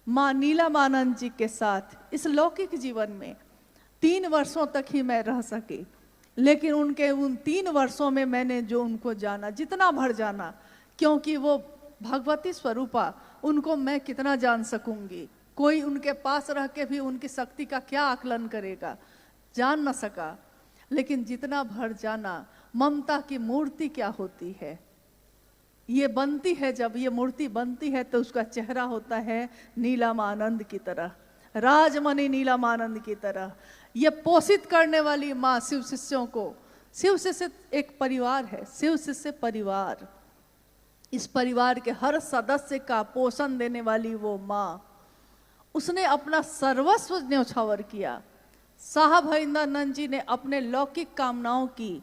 A: माँ नीलमानंद जी के साथ इस लौकिक जीवन में 3 वर्षों तक ही मैं रह सकी, लेकिन उनके उन 3 वर्षों में मैंने जो उनको जाना, जितना भर जाना, क्योंकि वो भगवती स्वरूपा, उनको मैं कितना जान सकूंगी? कोई उनके पास रह के भी उनकी शक्ति का क्या आकलन करेगा? जान न सका। लेकिन जितना भर जाना, ममता की मूर्ति क्या होती है, ये बनती है, जब ये मूर्ति बनती है तो उसका चेहरा होता है नीलमानंद की तरह, राजमणि नीलमानंद की तरह। ये पोषित करने वाली माँ शिव शिष्यों को, शिव शिष्य एक परिवार है, शिव शिष्य परिवार, इस परिवार के हर सदस्य का पोषण देने वाली वो माँ, उसने अपना सर्वस्व न्यौछावर किया। साहब हरिंद्रानंद जी ने अपने लौकिक कामनाओं की,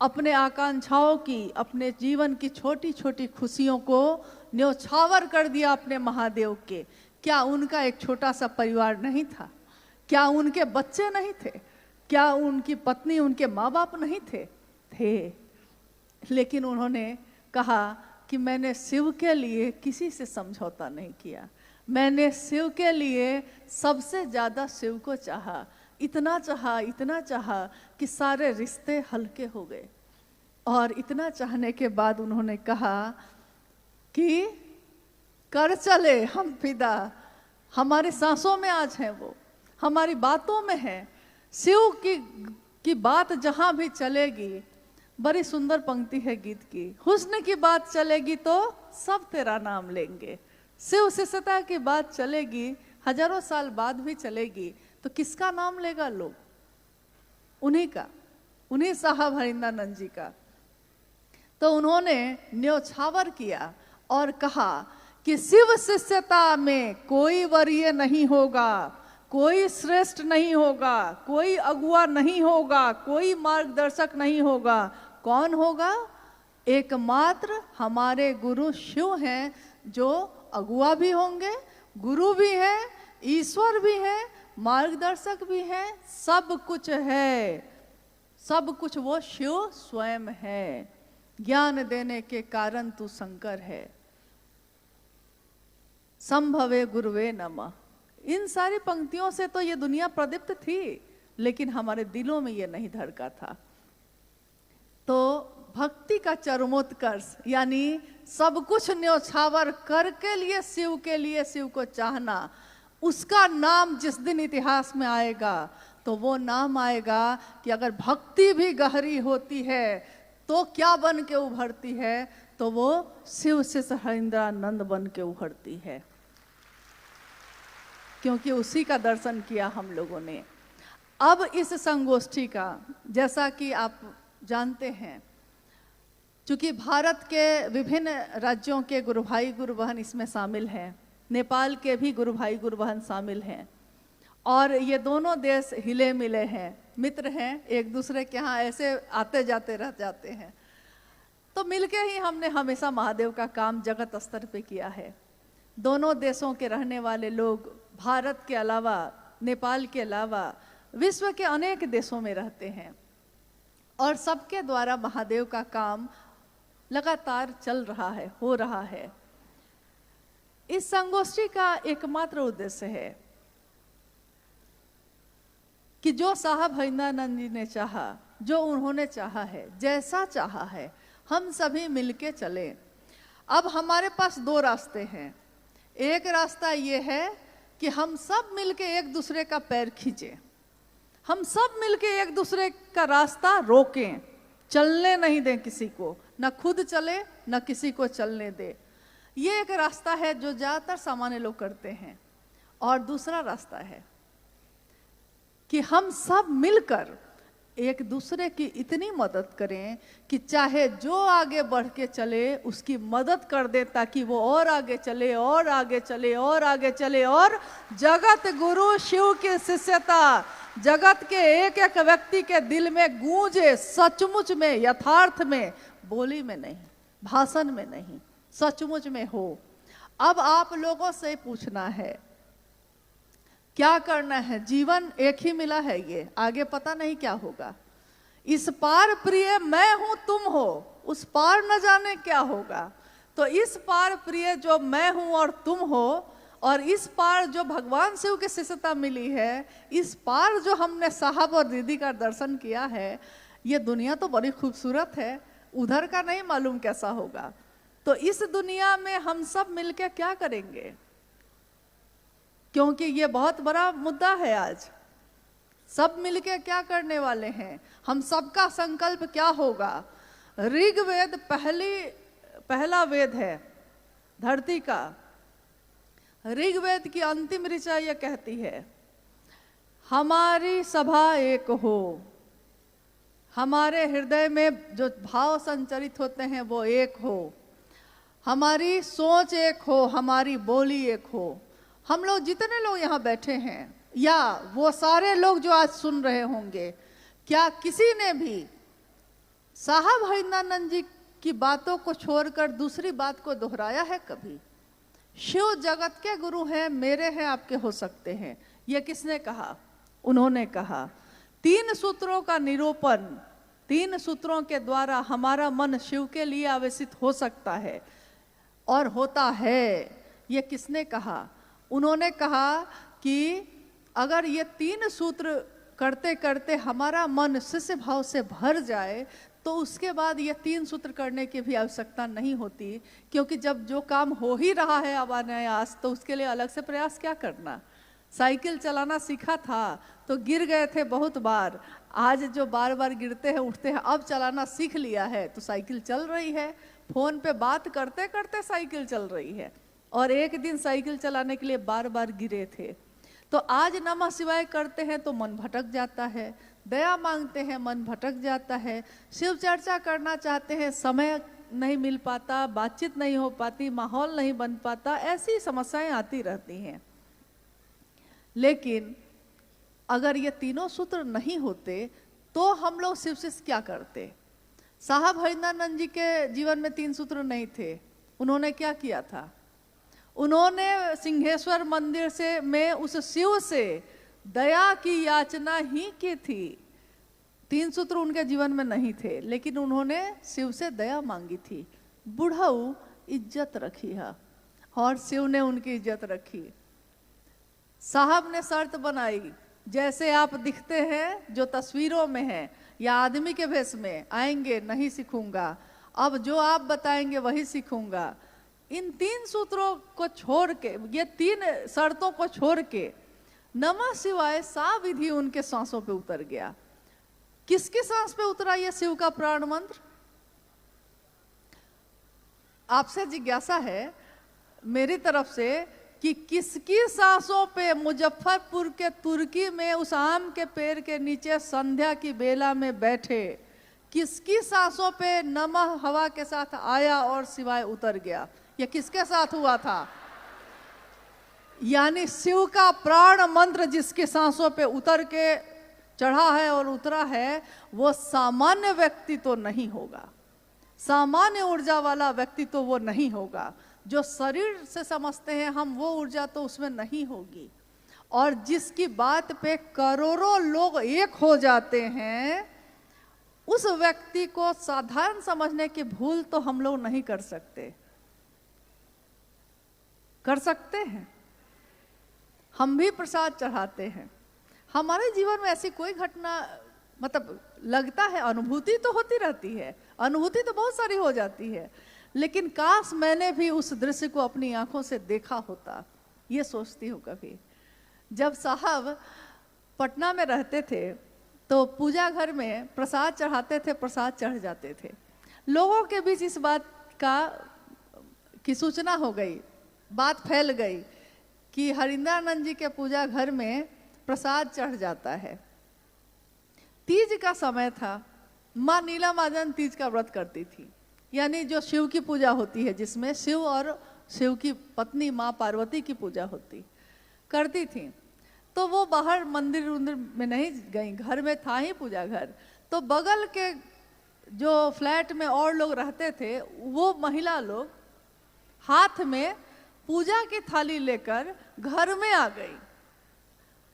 A: अपने आकांक्षाओं की, अपने जीवन की छोटी छोटी खुशियों को न्यौछावर कर दिया अपने महादेव के। क्या उनका एक छोटा सा परिवार नहीं था? क्या उनके बच्चे नहीं थे? क्या उनकी पत्नी, उनके माँ बाप नहीं थे? थे। लेकिन उन्होंने कहा कि मैंने शिव के लिए किसी से समझौता नहीं किया, मैंने शिव के लिए सबसे ज्यादा शिव को चाहा, इतना चाहा, इतना चाहा कि सारे रिश्ते हल्के हो गए। और इतना चाहने के बाद उन्होंने कहा कि कर चले हम फिदा, हमारी सांसों में आज है वो, हमारी बातों में है। शिव की बात जहां भी चलेगी, बड़ी सुंदर पंक्ति है गीत की, हुस्न की बात चलेगी तो सब तेरा नाम लेंगे। शिव शिष्यता की बात चलेगी, हजारों साल बाद भी चलेगी तो किसका नाम लेगा लोग? उन्हीं का, उन्हीं साहब हरिंद्रानंद जी का। तो उन्होंने न्योछावर किया और कहा कि शिव शिष्यता में कोई वरीय नहीं होगा, कोई श्रेष्ठ नहीं होगा, कोई अगुआ नहीं होगा, कोई मार्गदर्शक नहीं होगा। कौन होगा? एकमात्र हमारे गुरु शिव हैं, जो अगुआ भी होंगे, गुरु भी है, ईश्वर भी है, मार्गदर्शक भी है, सब कुछ है। सब कुछ वो शिव स्वयं है। ज्ञान देने के कारण तू शंकर है। संभवे गुरुवे नमः। इन सारी पंक्तियों से तो ये दुनिया प्रदीप्त थी, लेकिन हमारे दिलों में ये नहीं धड़का था। तो भक्ति का चरमोत्कर्ष यानी सब कुछ न्योछावर करके लिए शिव को चाहना, उसका नाम जिस दिन इतिहास में आएगा तो वो नाम आएगा कि अगर भक्ति भी गहरी होती है तो क्या बन के उभरती है? तो वो शिव शिष्य हरिंद्रानंद बन के उभरती है, क्योंकि उसी का दर्शन किया हम लोगों ने। अब इस संगोष्ठी का, जैसा कि आप जानते हैं, चूंकि भारत के विभिन्न राज्यों के गुरु भाई गुरु बहन इसमें शामिल हैं, नेपाल के भी गुरु भाई गुरु बहन शामिल हैं, और ये दोनों देश हिले मिले हैं, मित्र हैं, एक दूसरे के यहाँ ऐसे आते जाते रह जाते हैं। तो मिलके ही हमने हमेशा महादेव का काम जगत स्तर पे किया है। दोनों देशों के रहने वाले लोग भारत के अलावा, नेपाल के अलावा विश्व के अनेक देशों में रहते हैं, और सबके द्वारा महादेव का काम लगातार चल रहा है, हो रहा है। इस संगोष्ठी का एकमात्र उद्देश्य है कि जो साहब हरिंद्रानंद जी ने चाहा, जो उन्होंने चाहा है, जैसा चाहा है, हम सभी मिलके चले। अब हमारे पास दो रास्ते हैं। एक रास्ता ये है कि हम सब मिलके एक दूसरे का पैर खींचें, हम सब मिलके एक दूसरे का रास्ता रोकें, चलने नहीं दें किसी को, न खुद चले न किसी को चलने दे। ये एक रास्ता है जो ज़्यादातर सामान्य लोग करते हैं। और दूसरा रास्ता है कि हम सब मिलकर एक दूसरे की इतनी मदद करें कि चाहे जो आगे बढ़ के चले उसकी मदद कर दे, ताकि वो और आगे चले और आगे चले और आगे चले, और जगत गुरु शिव की शिष्यता जगत के एक एक व्यक्ति के दिल में गूंजे, सचमुच में, यथार्थ में, बोली में नहीं, भाषण में नहीं, सचमुच में हो। अब आप लोगों से पूछना है क्या करना है? जीवन एक ही मिला है, ये आगे पता नहीं क्या होगा। इस पार प्रिय मैं हूं तुम हो, उस पार न जाने क्या होगा। तो इस पार प्रिय जो मैं हूं और तुम हो, और इस पार जो भगवान शिव की शिष्यता मिली है, इस पार जो हमने साहब और दीदी का दर्शन किया है, ये दुनिया तो बड़ी खूबसूरत है, उधर का नहीं मालूम कैसा होगा। तो इस दुनिया में हम सब मिलके क्या करेंगे? क्योंकि ये बहुत बड़ा मुद्दा है आज। सब मिलके क्या करने वाले हैं? हम सबका संकल्प क्या होगा? ऋग्वेद पहला वेद है धरती का। ऋग्वेद की अंतिम ऋचा यह कहती है, हमारी सभा एक हो, हमारे हृदय में जो भाव संचरित होते हैं वो एक हो, हमारी सोच एक हो, हमारी बोली एक हो। हम लोग जितने लोग यहाँ बैठे हैं, या वो सारे लोग जो आज सुन रहे होंगे, क्या किसी ने भी साहब हरिंद्रानंद जी की बातों को छोड़कर दूसरी बात को दोहराया है कभी? शिव जगत के गुरु हैं, मेरे हैं, आपके हो सकते हैं। ये किसने कहा? उन्होंने कहा। 3 सूत्रों का निरूपण, 3 सूत्रों के द्वारा हमारा मन शिव के लिए आवेशित हो सकता है और होता है। ये किसने कहा? उन्होंने कहा कि अगर ये 3 सूत्र करते करते हमारा मन शिष्य भाव से भर जाए तो उसके बाद ये 3 सूत्र करने की भी आवश्यकता नहीं होती, क्योंकि जब जो काम हो ही रहा है अब अनायास, तो उसके लिए अलग से प्रयास क्या करना। साइकिल चलाना सीखा था तो गिर गए थे बहुत बार, आज जो बार बार गिरते हैं उठते हैं, अब चलाना सीख लिया है तो साइकिल चल रही है। फोन पे बात करते करते साइकिल चल रही है, और एक दिन साइकिल चलाने के लिए बार बार गिरे थे। तो आज नमः शिवाय करते हैं तो मन भटक जाता है, दया मांगते हैं मन भटक जाता है, शिव चर्चा करना चाहते हैं समय नहीं मिल पाता, बातचीत नहीं हो पाती, माहौल नहीं बन पाता, ऐसी समस्याएं आती रहती हैं। लेकिन अगर ये तीनों सूत्र नहीं होते तो हम लोग शिव से क्या करते? साहब हरिंद्रानंद जी के जीवन में 3 सूत्र नहीं थे। उन्होंने क्या किया था? उन्होंने सिंहेश्वर मंदिर से में उस शिव से दया की याचना ही की थी। 3 सूत्र उनके जीवन में नहीं थे, लेकिन उन्होंने शिव से दया मांगी थी। बुढ़ऊ इज्जत रखी है और शिव ने उनकी इज्जत रखी। साहब ने शर्त बनाई, जैसे आप दिखते हैं जो तस्वीरों में हैं या आदमी के भेष में आएंगे नहीं सीखूंगा, अब जो आप बताएंगे वही सीखूंगा। इन 3 सूत्रों को छोड़ के, ये 3 शर्तों को छोड़ के नमः शिवाय सा विधि उनके सांसों पे उतर गया। किसकी सांस पे उतरा ये शिव का प्राण मंत्र? आपसे जिज्ञासा है मेरी तरफ से कि किसकी सांसों पे मुजफ्फरपुर के तुर्की में उस आम के पेड़ के नीचे संध्या की बेला में बैठे, किसकी सांसों पे नमः हवा के साथ आया और शिवाय उतर गया? ये किसके साथ हुआ था? यानी शिव का प्राण मंत्र जिसके सांसों पे उतर के चढ़ा है और उतरा है, वो सामान्य व्यक्ति तो नहीं होगा, सामान्य ऊर्जा वाला व्यक्ति तो वो नहीं होगा। जो शरीर से समझते हैं हम, वो ऊर्जा तो उसमें नहीं होगी। और जिसकी बात पे करोड़ों लोग एक हो जाते हैं, उस व्यक्ति को साधारण समझने की भूल तो हम लोग नहीं कर सकते। कर सकते हैं? हम भी प्रसाद चढ़ाते हैं। हमारे जीवन में ऐसी कोई घटना, मतलब लगता है अनुभूति तो होती रहती है, अनुभूति तो बहुत सारी हो जाती है, लेकिन काश मैंने भी उस दृश्य को अपनी आंखों से देखा होता, ये सोचती हूँ कभी। जब साहब पटना में रहते थे तो पूजा घर में प्रसाद चढ़ाते थे, प्रसाद चढ़ जाते थे। लोगों के बीच इस बात की सूचना हो गई, बात फैल गई कि हरिंद्रानंद जी के पूजा घर में प्रसाद चढ़ जाता है। तीज का समय था, माँ नीला महाजन तीज का व्रत करती थी, यानी जो शिव की पूजा होती है, जिसमें शिव और शिव की पत्नी माँ पार्वती की पूजा होती करती थी। तो वो बाहर मंदिर उंदिर में नहीं गई, घर में था ही पूजा घर। तो बगल के जो फ्लैट में और लोग रहते थे, वो महिला लोग हाथ में पूजा की थाली लेकर घर में आ गई।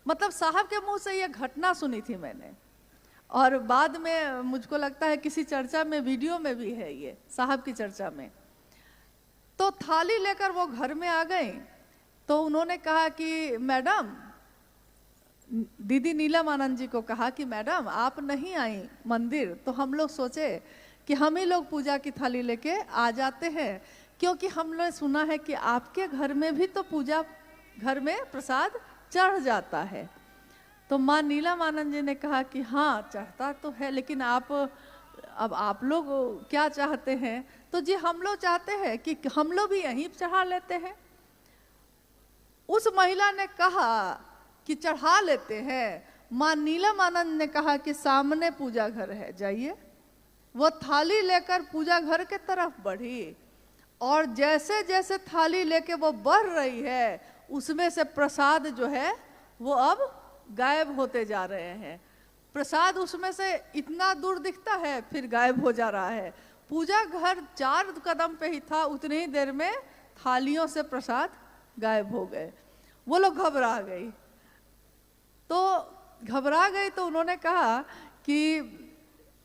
A: मतलब साहब के मुंह से ये घटना सुनी थी मैंने, और बाद में मुझको लगता है किसी चर्चा में, वीडियो में भी है ये, साहब की चर्चा में। तो थाली लेकर वो घर में आ गई। तो उन्होंने कहा कि मैडम, दीदी नीलम आनंद जी को कहा कि मैडम आप नहीं आई मंदिर, तो हम लोग सोचे कि हम ही लोग पूजा की थाली लेके आ जाते हैं, क्योंकि हमने सुना है कि आपके घर में भी तो पूजा घर में प्रसाद चढ़ जाता है। तो माँ नीलम आनंद जी ने कहा कि हाँ चढ़ता तो है, लेकिन अब आप लोग क्या चाहते हैं? तो जी हम लोग चाहते हैं कि हम लोग भी यहीं चढ़ा लेते हैं। उस महिला ने कहा कि चढ़ा लेते हैं। माँ नीलम आनंद ने कहा कि सामने पूजा घर है, जाइए। वो थाली लेकर पूजा घर के तरफ बढ़ी, और जैसे जैसे थाली लेके वो बढ़ रही है, उसमें से प्रसाद जो है वो अब गायब होते जा रहे हैं। प्रसाद उसमें से इतना दूर दिखता है, फिर गायब हो जा रहा है। पूजा घर 4 कदम पे ही था, उतनी ही देर में थालियों से प्रसाद गायब हो गए। वो लोग घबरा गई। तो उन्होंने कहा कि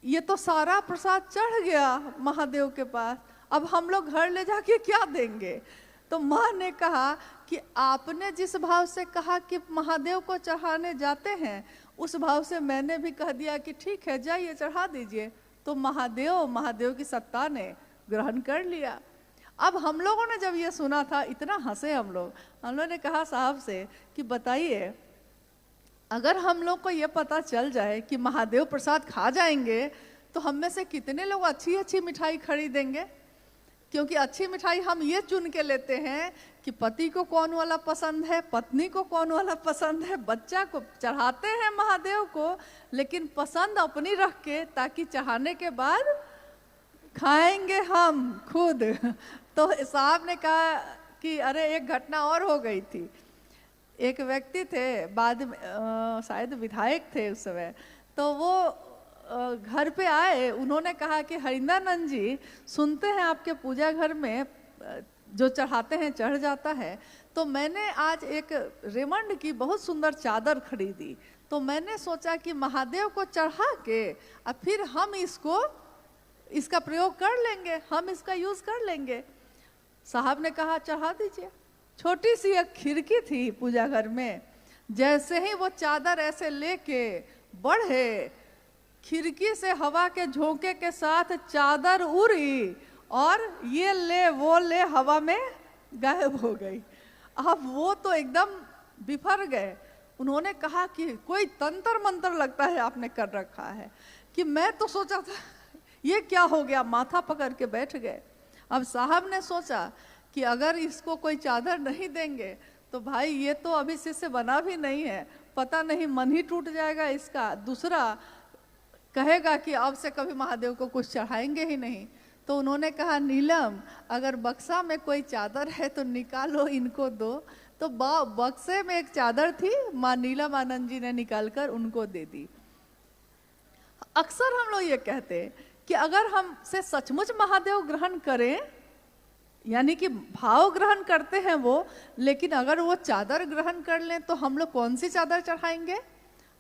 A: ये तो सारा प्रसाद चढ़ गया महादेव के पास, अब हम लोग घर ले जाके क्या देंगे? तो माँ ने कहा कि आपने जिस भाव से कहा कि महादेव को चढ़ाने जाते हैं, उस भाव से मैंने भी कह दिया कि ठीक है जाइए चढ़ा दीजिए। तो महादेव की सत्ता ने ग्रहण कर लिया। अब हम लोगों ने जब ये सुना था, इतना हंसे हम लोगों ने कहा साहब से कि बताइए, अगर हम लोग को ये पता चल जाए कि महादेव प्रसाद खा जाएंगे, तो हम में से कितने लोग अच्छी अच्छी मिठाई खरीदेंगे? क्योंकि अच्छी मिठाई हम ये चुन के लेते हैं कि पति को कौन वाला पसंद है, पत्नी को कौन वाला पसंद है, बच्चा को चढ़ाते हैं महादेव को, लेकिन पसंद अपनी रख के, ताकि चढ़ाने के बाद खाएंगे हम खुद। तो साहब ने कहा कि अरे एक घटना और हो गई थी। एक व्यक्ति थे, बाद में शायद विधायक थे उस समय, तो वो घर पे आए। उन्होंने कहा कि हरिंद्रानंद जी, सुनते हैं आपके पूजा घर में जो चढ़ाते हैं चढ़ जाता है, तो मैंने आज एक रेमंड की बहुत सुंदर चादर खरीदी, तो मैंने सोचा कि महादेव को चढ़ा के और फिर हम इसका प्रयोग कर लेंगे, हम इसका यूज कर लेंगे। साहब ने कहा चढ़ा दीजिए। छोटी सी एक खिड़की थी पूजा घर में, जैसे ही वो चादर ऐसे लेके बढ़े, खिड़की से हवा के झोंके के साथ चादर उड़ी और ये ले वो ले हवा में गायब हो गई। अब वो तो एकदम बिफर गए। उन्होंने कहा कि कोई तंत्र मंत्र लगता है आपने कर रखा है। कि मैं तो सोचा था ये क्या हो गया, माथा पकड़ के बैठ गए। अब साहब ने सोचा कि अगर इसको कोई चादर नहीं देंगे तो भाई ये तो अभी शिष्य बना भी नहीं है, पता नहीं मन ही टूट जाएगा इसका, दूसरा कहेगा कि अब से कभी महादेव को कुछ चढ़ाएंगे ही नहीं। तो उन्होंने कहा नीलम, अगर बक्सा में कोई चादर है तो निकालो, इनको दो। तो बक्से में एक चादर थी, माँ नीलम आनंद जी ने निकालकर उनको दे दी। अक्सर हम लोग ये कहते हैं कि अगर हमसे सचमुच महादेव ग्रहण करें, यानी कि भाव ग्रहण करते हैं वो, लेकिन अगर वो चादर ग्रहण कर लें तो हम लोग कौन सी चादर चढ़ाएंगे?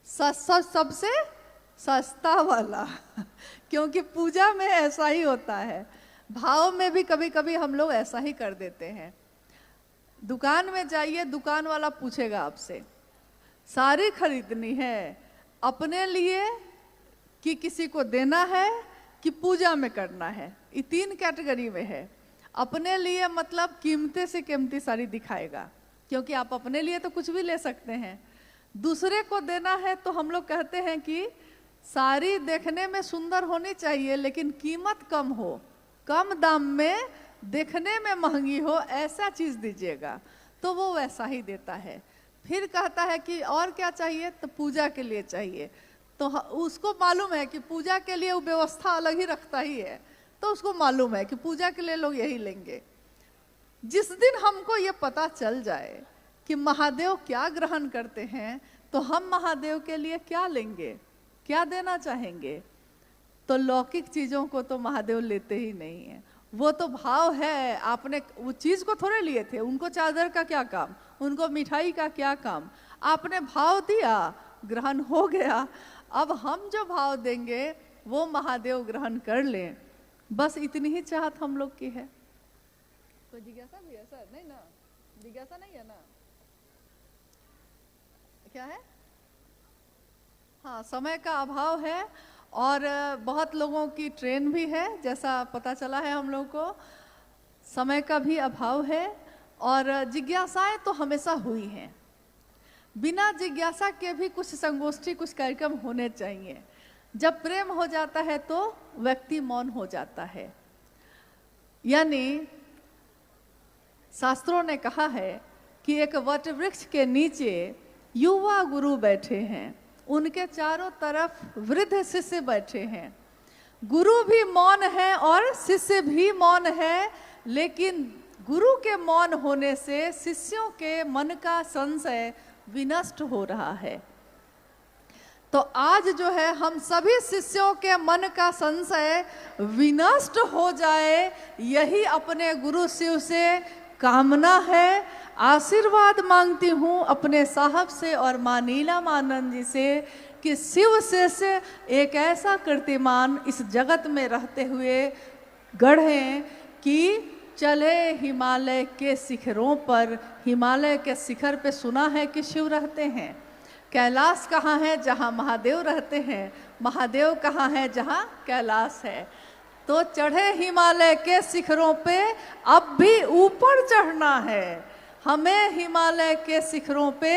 A: सबसे सस्ता वाला। क्योंकि पूजा में ऐसा ही होता है, भाव में भी कभी कभी हम लोग ऐसा ही कर देते हैं। दुकान में जाइए, दुकान वाला पूछेगा आपसे साड़ी खरीदनी है अपने लिए कि किसी को देना है कि पूजा में करना है। ये 3 कैटेगरी में है। अपने लिए मतलब कीमती से कीमती साड़ी दिखाएगा, क्योंकि आप अपने लिए तो कुछ भी ले सकते हैं। दूसरे को देना है तो हम लोग कहते हैं कि साड़ी देखने में सुंदर होनी चाहिए लेकिन कीमत कम हो, कम दाम में, देखने में महंगी हो, ऐसा चीज दीजिएगा, तो वो वैसा ही देता है। फिर कहता है कि और क्या चाहिए, तो पूजा के लिए चाहिए, तो उसको मालूम है कि पूजा के लिए वो व्यवस्था अलग ही रखता ही है, तो उसको मालूम है कि पूजा के लिए लोग यही लेंगे। जिस दिन हमको ये पता चल जाए कि महादेव क्या ग्रहण करते हैं, तो हम महादेव के लिए क्या लेंगे, क्या देना चाहेंगे, तो लौकिक चीजों को तो महादेव लेते ही नहीं है। वो तो भाव है, आपने वो चीज को थोड़े लिए थे, उनको चादर का क्या काम, उनको मिठाई का क्या काम, आपने भाव दिया, ग्रहण हो गया। अब हम जो भाव देंगे वो महादेव ग्रहण कर लें, बस इतनी ही चाहत हम लोग की है। कोई जिज्ञासा भी है सर? नहीं ना, जिज्ञासा नहीं है ना, क्या है? हाँ, समय का अभाव है और बहुत लोगों की ट्रेन भी है, जैसा पता चला है हम लोग को। समय का भी अभाव है और जिज्ञासाएं तो हमेशा हुई हैं। बिना जिज्ञासा के भी कुछ संगोष्ठी, कुछ कार्यक्रम होने चाहिए। जब प्रेम हो जाता है तो व्यक्ति मौन हो जाता है। यानी शास्त्रों ने कहा है कि एक वट वृक्ष के नीचे युवा गुरु बैठे हैं, उनके चारों तरफ वृद्ध शिष्य बैठे हैं। गुरु भी मौन है और शिष्य भी मौन है, लेकिन गुरु के मौन होने से शिष्यों के मन का संशय विनष्ट हो रहा है। तो आज जो है हम सभी शिष्यों के मन का संशय विनष्ट हो जाए, यही अपने गुरु शिव से कामना है। आशीर्वाद मांगती हूँ अपने साहब से और माँ नीलम आनंद जी से कि शिव शिष्य एक ऐसा कीर्तिमान इस जगत में रहते हुए गढ़ें कि चले हिमालय के शिखरों पर। हिमालय के शिखर पे सुना है कि शिव रहते हैं। कैलाश कहाँ है? जहाँ महादेव रहते हैं। महादेव कहाँ है? जहाँ कैलाश है। तो चढ़े हिमालय के शिखरों पे अब भी ऊपर चढ़ना है। हमें हिमालय के शिखरों पे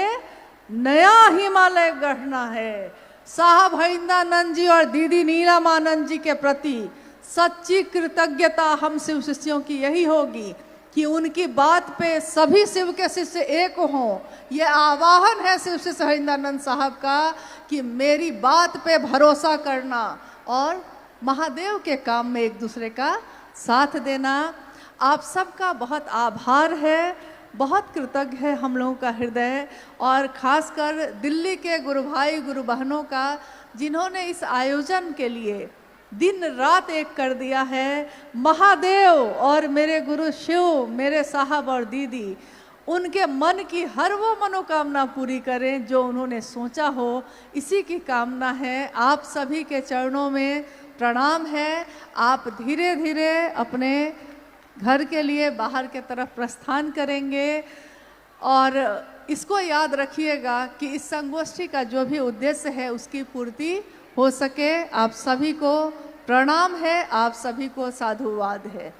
A: नया हिमालय गढ़ना है। साहब हरिंद्रानंद जी और दीदी नीलम आनंद जी के प्रति सच्ची कृतज्ञता हम शिव शिष्यों की यही होगी कि उनकी बात पे सभी शिव के शिष्य एक हों। ये आवाहन है शिव श्री हरिंदरानंद साहब का कि मेरी बात पे भरोसा करना और महादेव के काम में एक दूसरे का साथ देना। आप सबका बहुत आभार है, बहुत कृतज्ञ है हम लोगों का हृदय, और खासकर दिल्ली के गुरु भाई गुरु बहनों का, जिन्होंने इस आयोजन के लिए दिन रात एक कर दिया है। महादेव और मेरे गुरु शिव, मेरे साहब और दीदी, उनके मन की हर वो मनोकामना पूरी करें जो उन्होंने सोचा हो, इसी की कामना है। आप सभी के चरणों में प्रणाम है। आप धीरे धीरे अपने घर के लिए बाहर के तरफ प्रस्थान करेंगे, और इसको याद रखिएगा कि इस संगोष्ठी का जो भी उद्देश्य है उसकी पूर्ति हो सके। आप सभी को प्रणाम है, आप सभी को साधुवाद है।